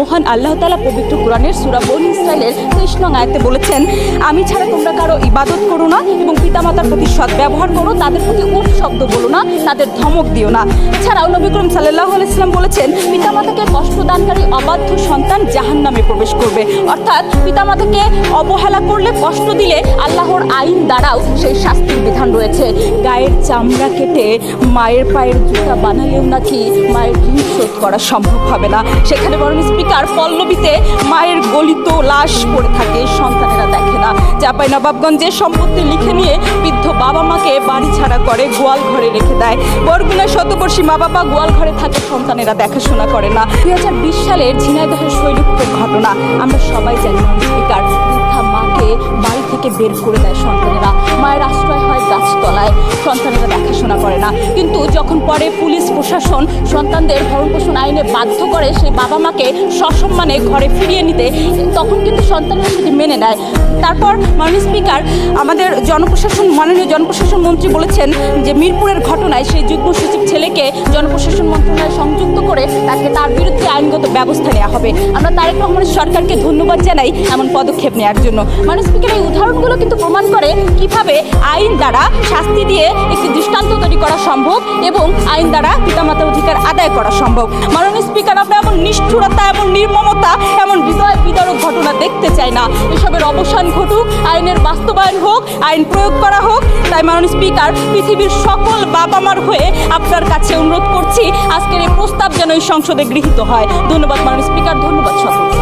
মহান আল্লাহ তাআলা পবিত্র কোরআনের সূরা বনী ইসরাইলের 23 নং আয়াতে বলেছেন, আমি ছাড়া তোমরা কারো ইবাদত করো না এবং পিতামাতার প্রতি সৎ ব্যবহার করো, তাদের প্রতি উফ শব্দ বলো না, তাদের ধমক দিও না। এছাড়াও নবী করিম সাল্লাল্লাহু আলাইহি ওয়াসাল্লাম বলেছেন, পিতামাতাকে কষ্টদানকারী অবাধ্য সন্তান জাহান্নামে প্রবেশ করবে। অর্থাৎ পিতামাতাকে অবহেলা করলে, কষ্ট দিলে আল্লাহর আইন দ্বারাও সেই শাস্তির বিধান রয়েছে। গায়ের চামড়া কেটে মায়ের পায়ের জুতা বানালেও নাকি মায়ের ঋণ শোধ করা সম্ভব হবে না। সেখানে বরং স্পিকার পল্লবীতে মায়ের গলিত লাশ পড়ে থাকে, সন্তানেরা দেখে না। চাঁপাইনবাবগঞ্জে সম্পত্তি লিখে নিয়ে বৃদ্ধ বাবা মাকে বাড়ি ছাড়া করে গোয়াল ঘরে রেখে দেয়। বরগুনায় শতবর্ষী মা বাবা গোয়াল ঘরে থাকে, সন্তানেরা দেখাশোনা করে না। 2020 সালের ঝিনাইদহের শৈলকুপের ঘটনা আমরা সবাই জানি। স্পিকার বৃদ্ধা মাকে বাড়ি থেকে বের করে দেয় সন্তানেরা, মায়ের আশ্রয় হয় গাছতলায়, সন্তানেরা দেখাশোনা করে না। কিন্তু যখন পরে পুলিশ প্রশাসন সন্তানদের ভরণ পোষণ আইনে বাধ্য করে সেই বাবা মাকে সসম্মানে ঘরে ফিরিয়ে নিতে, তখন কিন্তু সন্তানেরা সেটি মেনে নেয়। তারপর মাননীয় স্পিকার আমাদের মাননীয় জনপ্রশাসন মন্ত্রী বলেছেন যে মিরপুরের ঘটনায় সেই যুগ্ম সচিব ছেলেকে জনপ্রশাসন মন্ত্রণালয়ে সংযুক্ত করে তার বিরুদ্ধে আইনগত ব্যবস্থা নেওয়া হবে। আমরা তারেক রহমানের সরকারকে ধন্যবাদ জানাই এমন পদক্ষেপ নেওয়ার জন্য। মাননীয় স্পিকার, এই উদাহরণগুলো কিন্তু প্রমাণ করে কিভাবে আইন দ্বারা শাস্তি দিয়ে একটি দৃষ্টান্ত তৈরি করা সম্ভব এবং আইন দ্বারা পিতামাতার অধিকার আদায় করা সম্ভব। মাননীয় স্পিকার, আমরা এমন নিষ্ঠুরতা, এমন নির্মমতা, এমন হৃদয় বিদারক ঘটনা দেখতে চাই না। এসবের অবসান ঘটুক, আইনের বাস্তবায়ন হোক, আইন প্রয়োগ করা হোক। তাই মাননীয় স্পিকার, পৃথিবীর সকল বাবা মার হয়ে আপনার কাছে অনুরোধ করছি, আজকের এই প্রস্তাব যেন এই সংসদে গৃহীত হয়। ধন্যবাদ মাননীয় স্পিকার, ধন্যবাদ সকলকে।